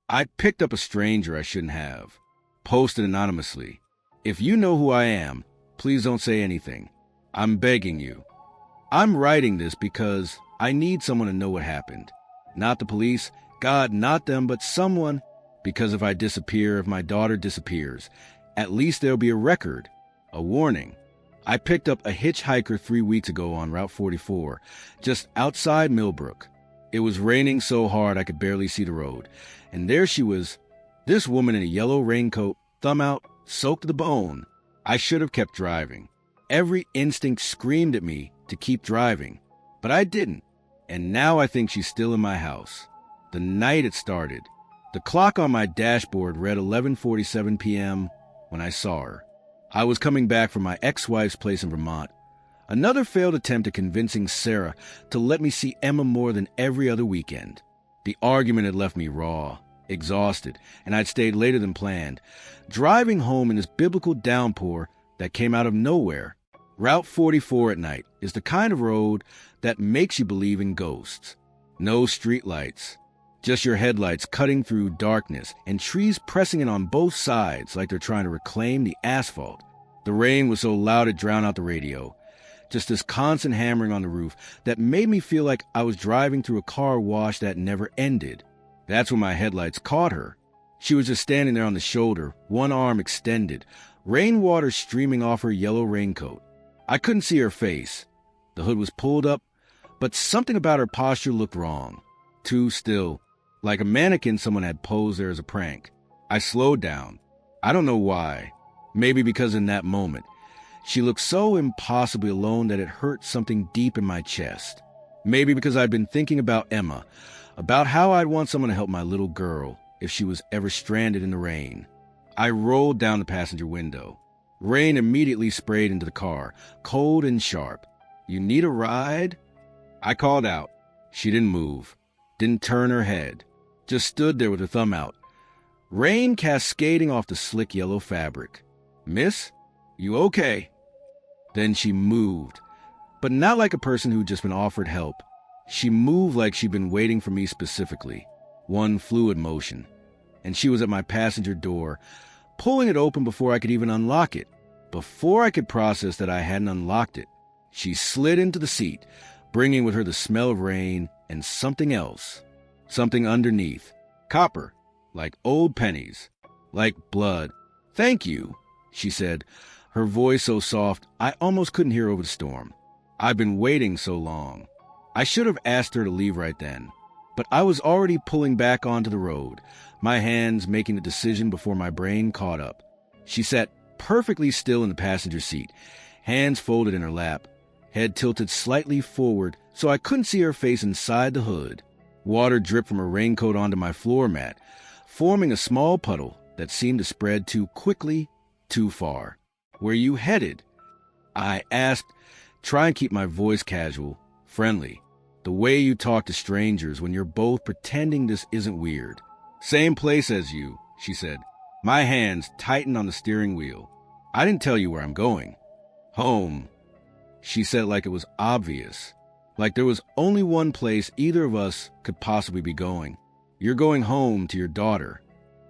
I picked up a stranger I shouldn't have. Posted anonymously. If you know who I am, please don't say anything. I'm begging you. I'm writing this because I need someone to know what happened. Not the police, God, not them, but someone. Because if I disappear, if my daughter disappears, at least there'll be a record, a warning. I picked up a hitchhiker 3 weeks ago on Route 44, just outside Millbrook. It was raining so hard I could barely see the road. And there she was, this woman in a yellow raincoat, thumb out, soaked to the bone. I should have kept driving. Every instinct screamed at me to keep driving, but I didn't. And now I think she's still in my house. The night it started. The clock on my dashboard read 11:47 p.m. when I saw her. I was coming back from my ex-wife's place in Vermont. Another failed attempt at convincing Sarah to let me see Emma more than every other weekend. The argument had left me raw, exhausted, and I'd stayed later than planned, driving home in this biblical downpour that came out of nowhere. Route 44 at night is the kind of road that makes you believe in ghosts. No streetlights, just your headlights cutting through darkness and trees pressing in on both sides like they're trying to reclaim the asphalt. The rain was so loud it drowned out the radio. Just this constant hammering on the roof that made me feel like I was driving through a car wash that never ended. That's when my headlights caught her. She was just standing there on the shoulder, one arm extended, rainwater streaming off her yellow raincoat. I couldn't see her face. The hood was pulled up, but something about her posture looked wrong. Too still, like a mannequin someone had posed there as a prank. I slowed down. I don't know why. Maybe because in that moment, she looked so impossibly alone that it hurt something deep in my chest. Maybe because I'd been thinking about Emma, about how I'd want someone to help my little girl if she was ever stranded in the rain. I rolled down the passenger window. Rain immediately sprayed into the car, cold and sharp. "You need a ride?" I called out. She didn't move, didn't turn her head, just stood there with her thumb out. Rain cascading off the slick yellow fabric. "Miss, you okay?" Then she moved, but not like a person who'd just been offered help. She moved like she'd been waiting for me specifically, one fluid motion. And she was at my passenger door, pulling it open before I could even unlock it. Before I could process that I hadn't unlocked it, she slid into the seat, bringing with her the smell of rain and something else. Something underneath. Copper, like old pennies, like blood. "Thank you," she said, her voice so soft I almost couldn't hear over the storm. I've been waiting so long. I should have asked her to leave right then, but I was already pulling back onto the road, my hands making the decision before my brain caught up. She sat perfectly still in the passenger seat, hands folded in her lap, head tilted slightly forward so I couldn't see her face inside the hood. Water dripped from her raincoat onto my floor mat, forming a small puddle that seemed to spread too quickly, too far. "Where you headed?" I asked, trying to keep my voice casual, friendly, the way you talk to strangers when you're both pretending this isn't weird. "Same place as you," she said. My hands tightened on the steering wheel. "I didn't tell you where I'm going." "Home," she said like it was obvious, like there was only one place either of us could possibly be going. "You're going home to your daughter."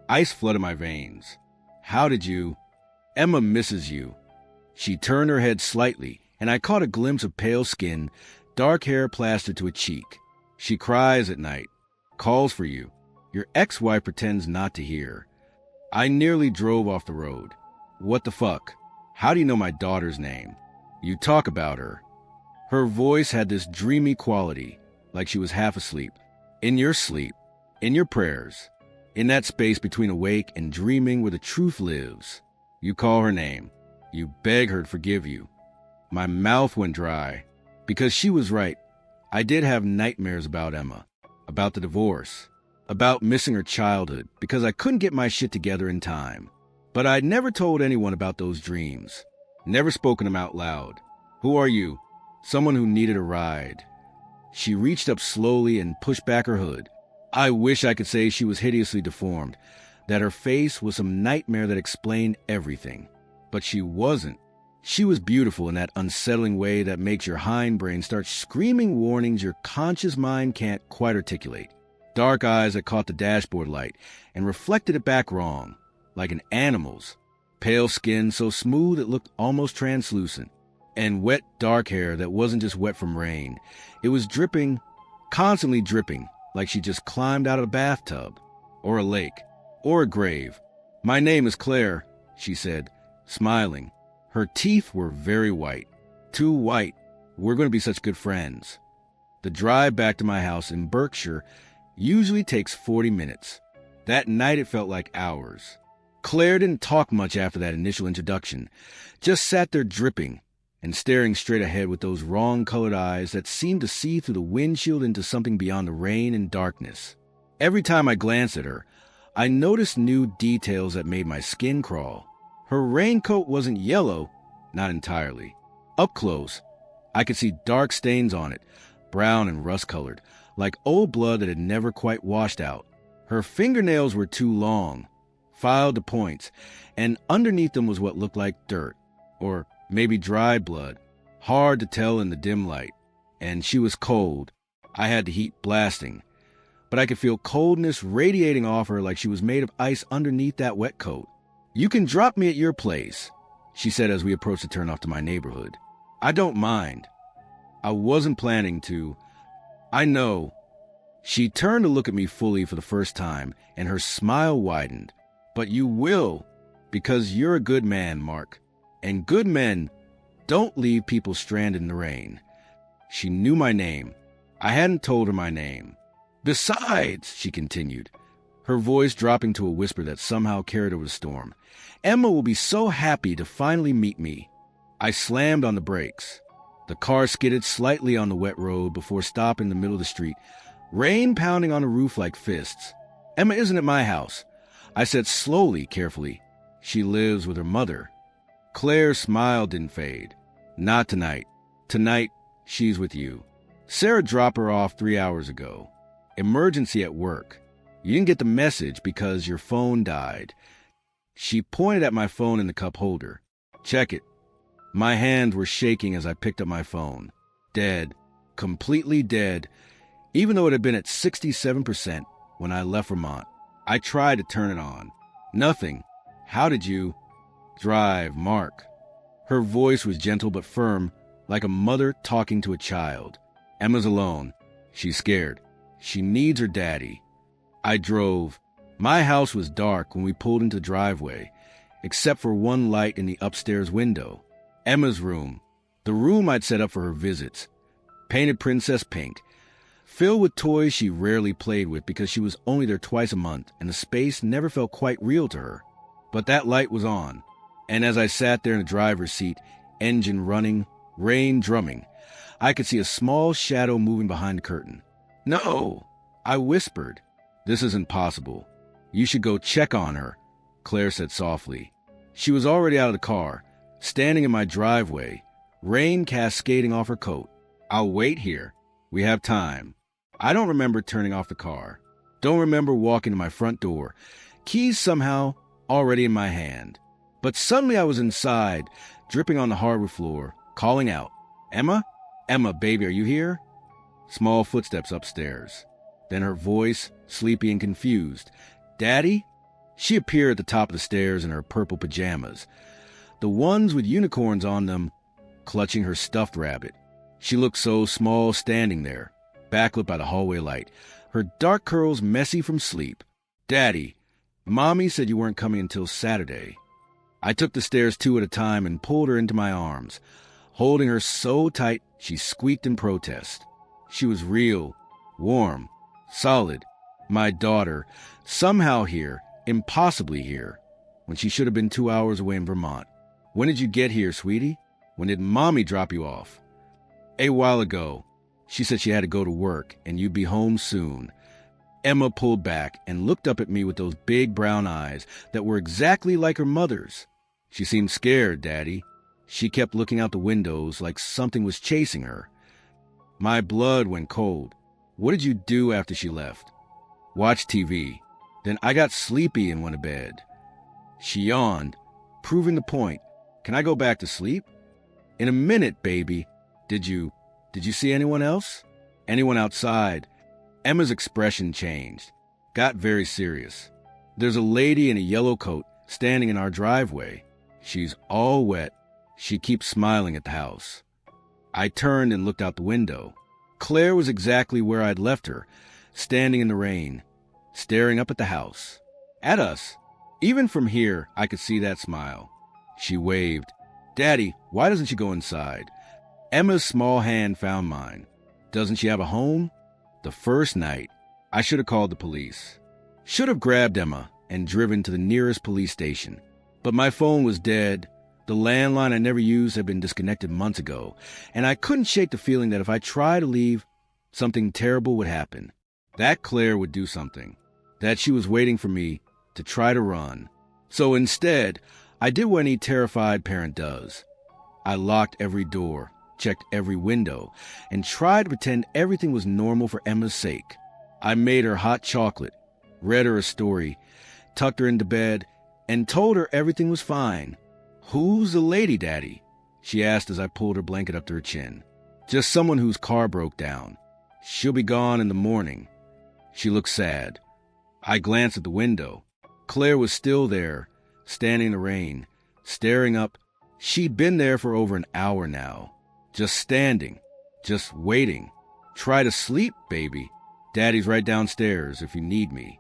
Ice flooded my veins. "How did you—" "Emma misses you." She turned her head slightly, and I caught a glimpse of pale skin, dark hair plastered to a cheek. "She cries at night, calls for you. Your ex-wife pretends not to hear." I nearly drove off the road. "What the fuck? How do you know my daughter's name?" "You talk about her." Her voice had this dreamy quality, like she was half asleep. "In your sleep, in your prayers, in that space between awake and dreaming where the truth lives. You call her name. You beg her to forgive you." My mouth went dry, because she was right. I did have nightmares about Emma, about the divorce, about missing her childhood, because I couldn't get my shit together in time. But I'd never told anyone about those dreams, never spoken them out loud. "Who are you?" "Someone who needed a ride." She reached up slowly and pushed back her hood. I wish I could say she was hideously deformed, that her face was some nightmare that explained everything. But she wasn't. She was beautiful in that unsettling way that makes your hindbrain start screaming warnings your conscious mind can't quite articulate. Dark eyes that caught the dashboard light and reflected it back wrong, like an animal's. Pale skin so smooth it looked almost translucent. And wet, dark hair that wasn't just wet from rain. It was dripping, constantly dripping, like she just climbed out of a bathtub, or a lake, or a grave. "My name is Claire," she said, smiling. Her teeth were very white. "Too white. We're going to be such good friends." The drive back to my house in Berkshire usually takes 40 minutes. That night it felt like hours. Claire didn't talk much after that initial introduction, just sat there dripping and staring straight ahead with those wrong-colored eyes that seemed to see through the windshield into something beyond the rain and darkness. Every time I glanced at her, I noticed new details that made my skin crawl. Her raincoat wasn't yellow, not entirely. Up close, I could see dark stains on it, brown and rust-colored, like old blood that had never quite washed out. Her fingernails were too long, filed to points, and underneath them was what looked like dirt, or maybe dry blood, hard to tell in the dim light. And she was cold. I had the heat blasting, but I could feel coldness radiating off her like she was made of ice underneath that wet coat. "You can drop me at your place," she said as we approached the turnoff to my neighborhood. "I don't mind." I wasn't planning to. "I know." She turned to look at me fully for the first time, and her smile widened. "But you will, because you're a good man, Mark. And good men don't leave people stranded in the rain." She knew my name. I hadn't told her my name. "Besides," she continued, her voice dropping to a whisper that somehow carried over the storm, "Emma will be so happy to finally meet me." I slammed on the brakes. The car skidded slightly on the wet road before stopping in the middle of the street, rain pounding on the roof like fists. "Emma isn't at my house," I said slowly, carefully. "She lives with her mother." Claire's smile didn't fade. "Not tonight. Tonight, she's with you. Sarah dropped her off 3 hours ago. Emergency at work. You didn't get the message because your phone died." She pointed at my phone in the cup holder. "Check it." My hands were shaking as I picked up my phone. Dead. Completely dead, even though it had been at 67% when I left Vermont. I tried to turn it on. "Nothing. How did you—" "Drive, Mark." Her voice was gentle but firm, like a mother talking to a child. "Emma's alone. She's scared. She needs her daddy." I drove. My house was dark when we pulled into the driveway, except for one light in the upstairs window. Emma's room, the room I'd set up for her visits, painted princess pink, filled with toys she rarely played with because she was only there twice a month and the space never felt quite real to her. But that light was on, and as I sat there in the driver's seat, engine running, rain drumming, I could see a small shadow moving behind the curtain. "No," I whispered. "This isn't possible. You should go check on her," Claire said softly. She was already out of the car, standing in my driveway, rain cascading off her coat. "I'll wait here. We have time." I don't remember turning off the car. Don't remember walking to my front door, keys somehow already in my hand. But suddenly I was inside, dripping on the hardwood floor, calling out, "Emma? Emma, baby, are you here?" Small footsteps upstairs. Then her voice, sleepy and confused. "Daddy?" She appeared at the top of the stairs in her purple pajamas, the ones with unicorns on them, clutching her stuffed rabbit. She looked so small standing there, backlit by the hallway light, her dark curls messy from sleep. "Daddy, Mommy said you weren't coming until Saturday." I took the stairs 2 at a time and pulled her into my arms, holding her so tight she squeaked in protest. She was real, warm, solid. My daughter, somehow here, impossibly here, when she should have been 2 hours away in Vermont. "When did you get here, sweetie? When did Mommy drop you off?" "A while ago. She said she had to go to work and you'd be home soon." Emma pulled back and looked up at me with those big brown eyes that were exactly like her mother's. "She seemed scared, Daddy." She kept looking out the windows like something was chasing her. My blood went cold. "What did you do after she left?" "Watch TV. Then I got sleepy and went to bed." She yawned, proving the point. "Can I go back to sleep?" In a minute, baby. Did you see anyone else? Anyone outside? Emma's expression changed, got very serious. There's a lady in a yellow coat standing in our driveway. She's all wet. She keeps smiling at the house. I turned and looked out the window. Claire was exactly where I'd left her, standing in the rain, staring up at the house. At us. Even from here, I could see that smile. She waved. Daddy, why doesn't she go inside? Emma's small hand found mine. Doesn't she have a home? The first night, I should have called the police. Should have grabbed Emma and driven to the nearest police station. But my phone was dead. The landline I never used had been disconnected months ago, and I couldn't shake the feeling that if I tried to leave, something terrible would happen. That Claire would do something. That she was waiting for me to try to run. So instead, I did what any terrified parent does. I locked every door, checked every window, and tried to pretend everything was normal for Emma's sake. I made her hot chocolate, read her a story, tucked her into bed, and told her everything was fine. Who's the lady, Daddy? She asked as I pulled her blanket up to her chin. Just someone whose car broke down. She'll be gone in the morning. She looked sad. I glanced at the window. Claire was still there, standing in the rain, staring up. She'd been there for over an hour now. Just standing, just waiting. Try to sleep, baby. Daddy's right downstairs if you need me.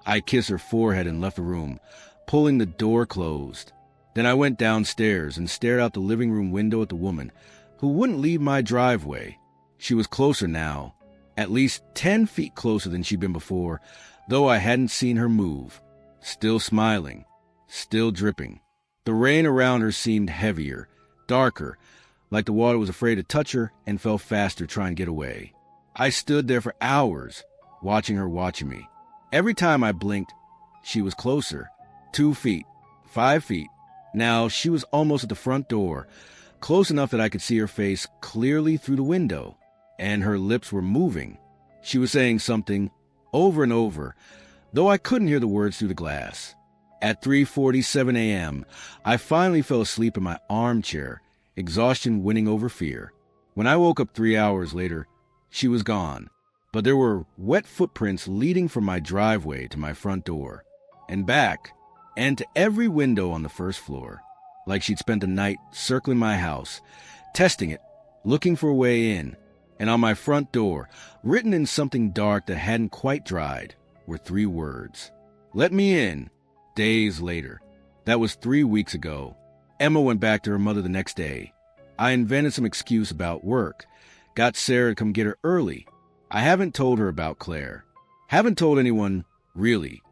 I kissed her forehead and left the room, pulling the door closed. Then I went downstairs and stared out the living room window at the woman who wouldn't leave my driveway. She was closer now, at least 10 feet closer than she'd been before, though I hadn't seen her move. Still smiling, still dripping. The rain around her seemed heavier, darker, like the water was afraid to touch her and fell faster trying to get away. I stood there for hours, watching her watching me. Every time I blinked, she was closer. 2 feet, 5 feet. Now she was almost at the front door, close enough that I could see her face clearly through the window, and her lips were moving. She was saying something over and over, though I couldn't hear the words through the glass. At 3:47 a.m., I finally fell asleep in my armchair, exhaustion winning over fear. When I woke up 3 hours later, she was gone, but there were wet footprints leading from my driveway to my front door, and back, and to every window on the first floor, like she'd spent the night circling my house, testing it, looking for a way in. And on my front door, written in something dark that hadn't quite dried, were 3 words. Let me in. Days later. That was 3 weeks ago. Emma went back to her mother the next day. I invented some excuse about work. Got Sarah to come get her early. I haven't told her about Claire. Haven't told anyone, really.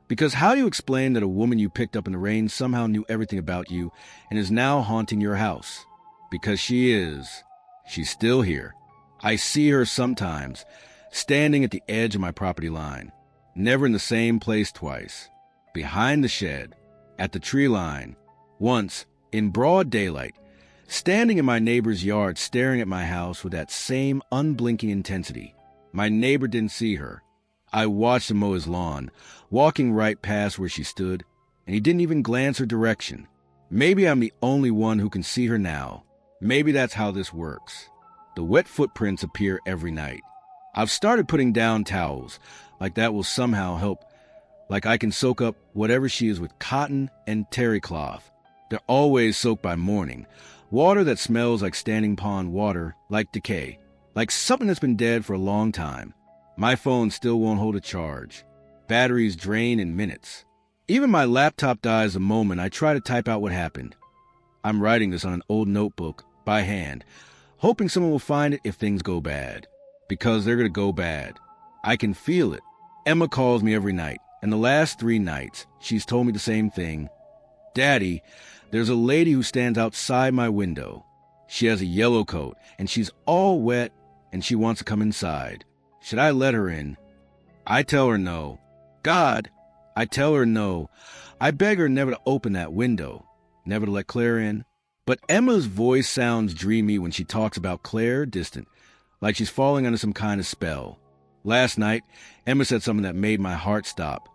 Because how do you explain that a woman you picked up in the rain somehow knew everything about you and is now haunting your house? Because she is. She's still here. I see her sometimes, standing at the edge of my property line. Never in the same place twice. Behind the shed, at the tree line. Once, in broad daylight, standing in my neighbor's yard staring at my house with that same unblinking intensity. My neighbor didn't see her. I watched him mow his lawn, walking right past where she stood, and he didn't even glance her direction. Maybe I'm the only one who can see her now. Maybe that's how this works. The wet footprints appear every night. I've started putting down towels, like that will somehow help, like I can soak up whatever she is with cotton and terry cloth. They're always soaked by morning. Water that smells like standing pond water, like decay, like something that's been dead for a long time. My phone still won't hold a charge. Batteries drain in minutes. Even my laptop dies the moment I try to type out what happened. I'm writing this on an old notebook, by hand, hoping someone will find it if things go bad. Because they're going to go bad. I can feel it. Emma calls me every night, and the last 3 nights, she's told me the same thing. Daddy, there's a lady who stands outside my window. She has a yellow coat, and she's all wet, and she wants to come inside. Should I let her in? I tell her no. God, I tell her no. I beg her never to open that window, never to let Claire in. But Emma's voice sounds dreamy when she talks about Claire distant, like she's falling under some kind of spell. Last night, Emma said something that made my heart stop.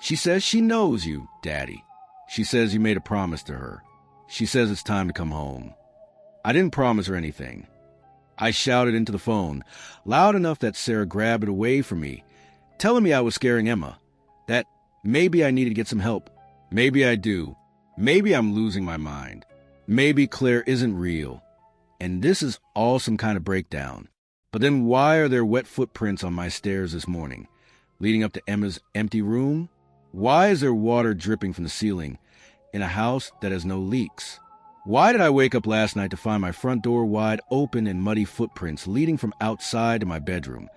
She says she knows you, Daddy. She says you made a promise to her. She says it's time to come home. I didn't promise her anything. I shouted into the phone, loud enough that Sarah grabbed it away from me, telling me I was scaring Emma, that maybe I needed to get some help. Maybe I do. Maybe I'm losing my mind. Maybe Claire isn't real. And this is all some kind of breakdown. But then why are there wet footprints on my stairs this morning, leading up to Emma's empty room? Why is there water dripping from the ceiling in a house that has no leaks? Why did I wake up last night to find my front door wide open and muddy footprints leading from outside to my bedroom,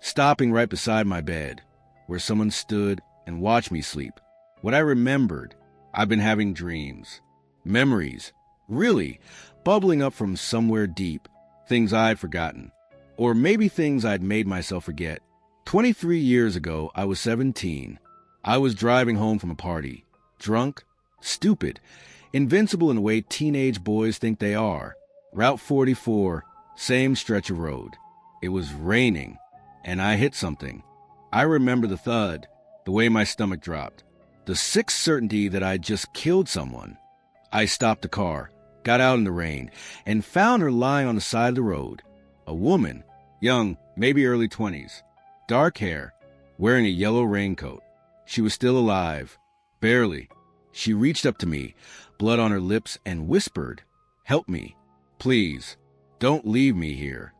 stopping right beside my bed, where someone stood and watched me sleep? What I remembered, I've been having dreams, memories, really, bubbling up from somewhere deep, things I'd forgotten, or maybe things I'd made myself forget. 23 years ago, I was 17. I was driving home from a party, drunk, stupid, invincible in the way teenage boys think they are. Route 44, same stretch of road. It was raining, and I hit something. I remember the thud, the way my stomach dropped, the sick certainty that I'd just killed someone. I stopped the car, got out in the rain, and found her lying on the side of the road. A woman, young, maybe early 20s, dark hair, wearing a yellow raincoat. She was still alive, barely. She reached up to me, blood on her lips, and whispered, "Help me, please, don't leave me here."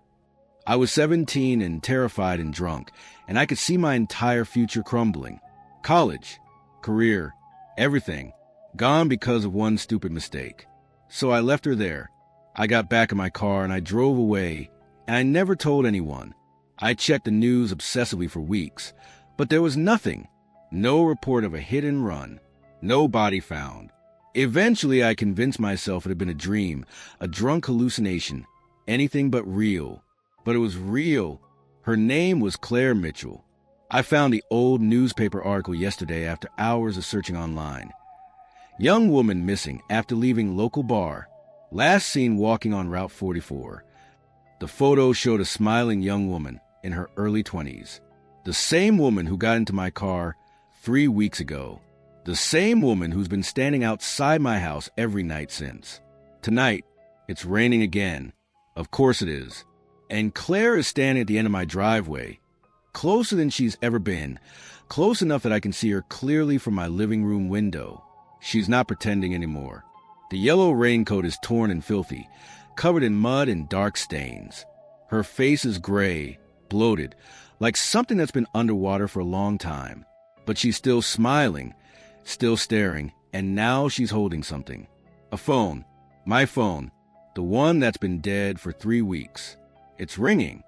I was 17 and terrified and drunk, and I could see my entire future crumbling. College, career, everything, gone because of one stupid mistake. So I left her there. I got back in my car and I drove away, and I never told anyone. I checked the news obsessively for weeks, but there was nothing. No report of a hit and run. No body found. Eventually, I convinced myself it had been a dream, a drunk hallucination, anything but real. But it was real. Her name was Claire Mitchell. I found the old newspaper article yesterday after hours of searching online. Young woman missing after leaving local bar. Last seen walking on Route 44. The photo showed a smiling young woman in her early 20s. The same woman who got into my car 3 weeks ago. The same woman who's been standing outside my house every night since. Tonight, it's raining again. Of course it is. And Claire is standing at the end of my driveway, closer than she's ever been, close enough that I can see her clearly from my living room window. She's not pretending anymore. The yellow raincoat is torn and filthy, covered in mud and dark stains. Her face is gray, bloated, like something that's been underwater for a long time. But she's still smiling, still staring, and now she's holding something. A phone. My phone. The one that's been dead for 3 weeks. It's ringing.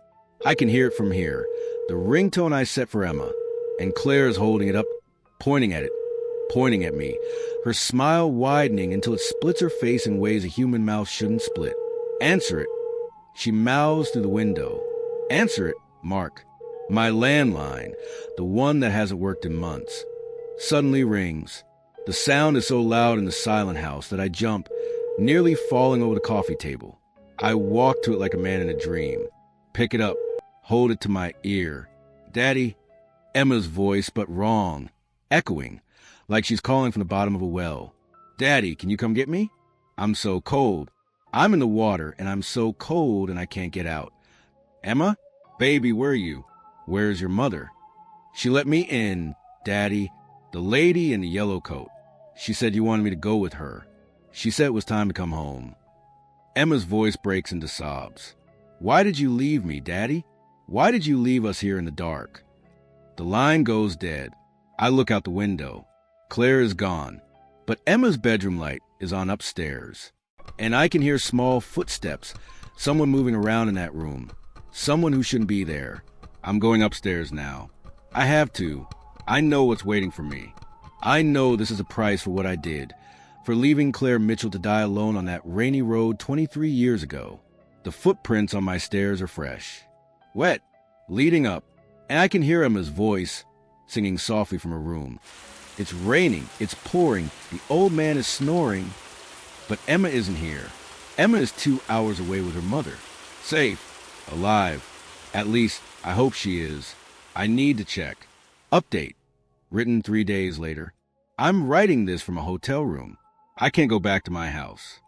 I can hear it from here. The ringtone I set for Emma. And Claire is holding it up, pointing at it, pointing at me. Her smile widening until it splits her face in ways a human mouth shouldn't split. Answer it. She mouths through the window. Answer it, Mark. My landline, the one that hasn't worked in months, suddenly rings. The sound is so loud in the silent house that I jump, nearly falling over the coffee table. I walk to it like a man in a dream, pick it up, hold it to my ear. "Daddy," Emma's voice, but wrong, echoing, like she's calling from the bottom of a well. "Daddy, can you come get me? I'm so cold. I'm in the water, and I'm so cold and I can't get out." "Emma? Baby, where are you? Where's your mother?" "She let me in, Daddy. The lady in the yellow coat. She said you wanted me to go with her. She said it was time to come home." Emma's voice breaks into sobs. "Why did you leave me, Daddy? Why did you leave us here in the dark?" The line goes dead. I look out the window. Claire is gone, but Emma's bedroom light is on upstairs. And I can hear small footsteps, someone moving around in that room, someone who shouldn't be there. I'm going upstairs now. I have to. I know what's waiting for me. I know this is a price for what I did, for leaving Claire Mitchell to die alone on that rainy road 23 years ago. The footprints on my stairs are fresh, wet, leading up, and I can hear Emma's voice singing softly from her room. It's raining, it's pouring, the old man is snoring, but Emma isn't here. Emma is 2 hours away with her mother, safe, alive. At least, I hope she is. I need to check. Update. Written 3 days later. I'm writing this from a hotel room. I can't go back to my house.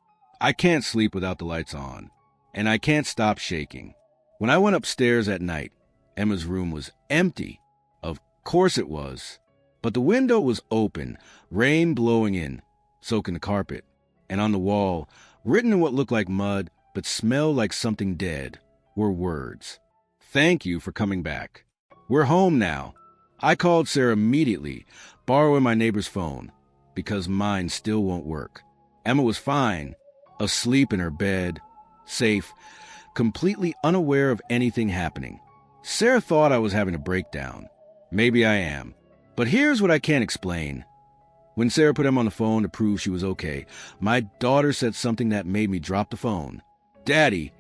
I can't sleep without the lights on, and I can't stop shaking. When I went upstairs at night, Emma's room was empty. Of course it was. But the window was open, rain blowing in, soaking the carpet, and on the wall, written in what looked like mud but smelled like something dead, were words. Thank you for coming back. We're home now. I called Sarah immediately, borrowing my neighbor's phone, because mine still won't work. Emma was fine, asleep in her bed, safe, completely unaware of anything happening. Sarah thought I was having a breakdown. Maybe I am. But here's what I can't explain. When Sarah put Emma on the phone to prove she was okay, my daughter said something that made me drop the phone. Daddy,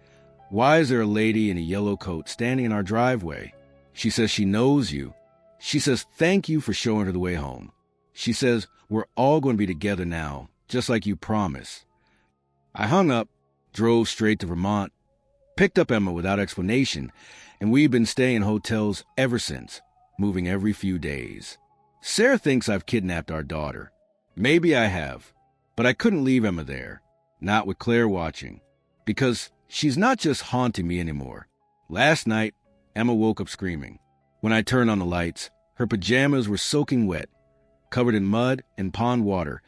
why is there a lady in a yellow coat standing in our driveway? She says she knows you. She says thank you for showing her the way home. She says we're all going to be together now, just like you promised. I hung up, drove straight to Vermont, picked up Emma without explanation, and we've been staying in hotels ever since, moving every few days. Sarah thinks I've kidnapped our daughter. Maybe I have, but I couldn't leave Emma there, not with Claire watching, because she's not just haunting me anymore. Last night, Emma woke up screaming. When I turned on the lights, her pajamas were soaking wet, covered in mud and pond water,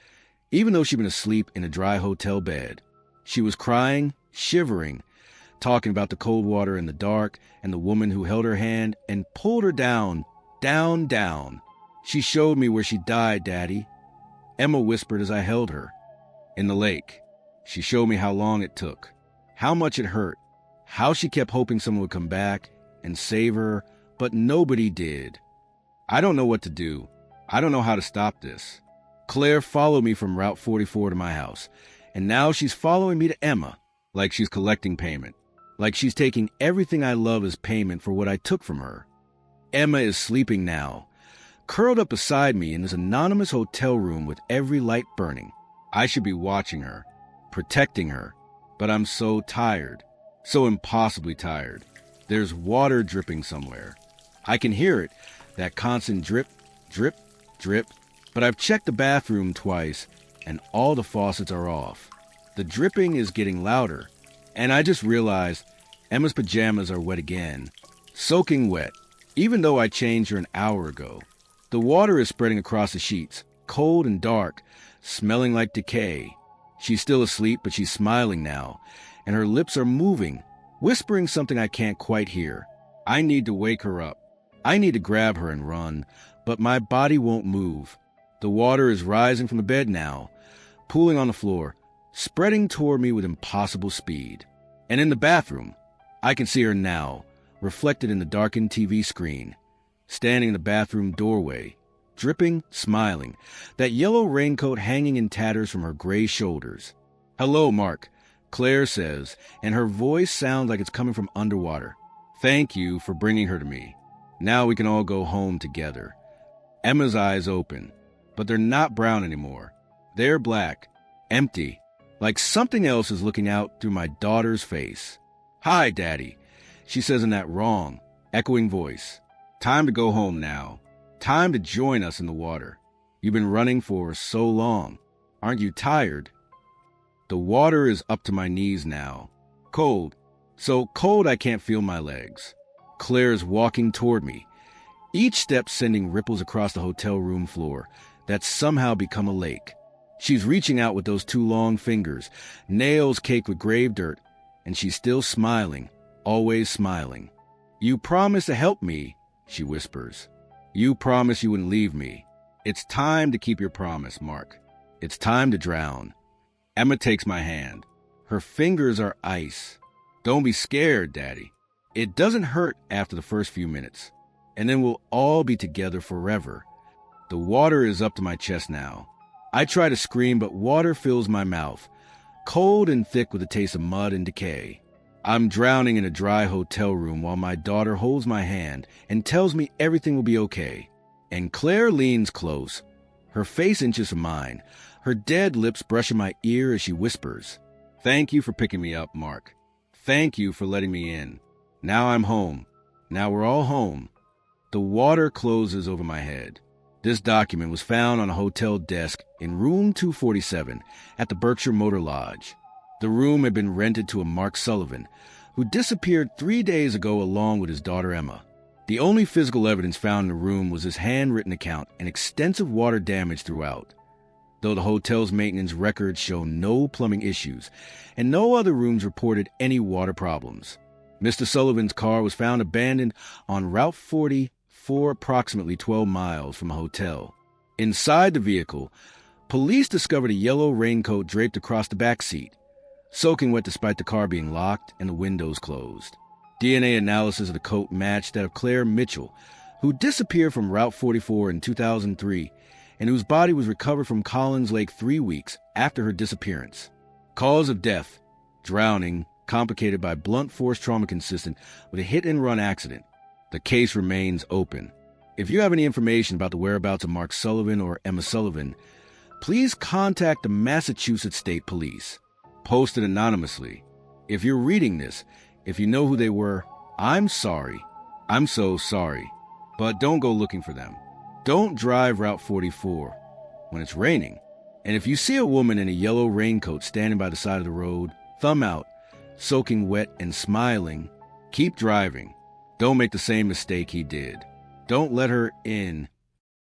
even though she'd been asleep in a dry hotel bed. She was crying, shivering, talking about the cold water in the dark and the woman who held her hand and pulled her down, down, down. She showed me where she died, Daddy. Emma whispered as I held her. In the lake. She showed me how long it took, how much it hurt, how she kept hoping someone would come back and save her, but nobody did. I don't know what to do. I don't know how to stop this. Claire followed me from Route 44 to my house, and now she's following me to Emma, like she's collecting payment, like she's taking everything I love as payment for what I took from her. Emma is sleeping now, curled up beside me in this anonymous hotel room with every light burning. I should be watching her, protecting her, but I'm so tired, so impossibly tired. There's water dripping somewhere. I can hear it, that constant drip, drip, drip, but I've checked the bathroom twice, and all the faucets are off. The dripping is getting louder, and I just realized Emma's pajamas are wet again, soaking wet, even though I changed her an hour ago. The water is spreading across the sheets, cold and dark, smelling like decay. She's still asleep, but she's smiling now, and her lips are moving, whispering something I can't quite hear. I need to wake her up. I need to grab her and run, but my body won't move. The water is rising from the bed now, pooling on the floor, spreading toward me with impossible speed. And in the bathroom, I can see her now, reflected in the darkened TV screen, standing in the bathroom doorway, dripping, smiling, that yellow raincoat hanging in tatters from her gray shoulders. "Hello, Mark," Claire says, and her voice sounds like it's coming from underwater. "Thank you for bringing her to me. Now we can all go home together." Emma's eyes open, but they're not brown anymore. They're black, empty, like something else is looking out through my daughter's face. "Hi, Daddy," she says in that wrong, echoing voice. "Time to go home now. Time to join us in the water. You've been running for so long. Aren't you tired?" The water is up to my knees now. Cold. So cold I can't feel my legs. Claire's walking toward me, each step sending ripples across the hotel room floor that's somehow become a lake. She's reaching out with those two long fingers, nails caked with grave dirt, and she's still smiling, always smiling. "You promised to help me," she whispers. "You promised you wouldn't leave me. It's time to keep your promise, Mark. It's time to drown." Emma takes my hand. Her fingers are ice. "Don't be scared, Daddy. It doesn't hurt after the first few minutes, and then we'll all be together forever." The water is up to my chest now. I try to scream, but water fills my mouth, cold and thick with a taste of mud and decay. I'm drowning in a dry hotel room while my daughter holds my hand and tells me everything will be okay. And Claire leans close, her face inches from mine, her dead lips brushing my ear as she whispers, "Thank you for picking me up, Mark. Thank you for letting me in. Now I'm home. Now we're all home." The water closes over my head. This document was found on a hotel desk in room 247 at the Berkshire Motor Lodge. The room had been rented to a Mark Sullivan, who disappeared 3 days ago along with his daughter Emma. The only physical evidence found in the room was his handwritten account and extensive water damage throughout, though the hotel's maintenance records show no plumbing issues, and no other rooms reported any water problems. Mr. Sullivan's car was found abandoned on Route 44, approximately 12 miles from a hotel. Inside the vehicle, police discovered a yellow raincoat draped across the back seat, soaking wet despite the car being locked and the windows closed. DNA analysis of the coat matched that of Claire Mitchell, who disappeared from Route 44 in 2003 and whose body was recovered from Collins Lake 3 weeks after her disappearance. Cause of death: drowning, complicated by blunt force trauma consistent with a hit-and-run accident. The case remains open. If you have any information about the whereabouts of Mark Sullivan or Emma Sullivan, please contact the Massachusetts State Police. Posted anonymously. If you're reading this, if you know who they were, I'm sorry. I'm so sorry. But don't go looking for them. Don't drive Route 44 when it's raining. And if you see a woman in a yellow raincoat standing by the side of the road, thumb out, soaking wet and smiling, keep driving. Don't make the same mistake he did. Don't let her in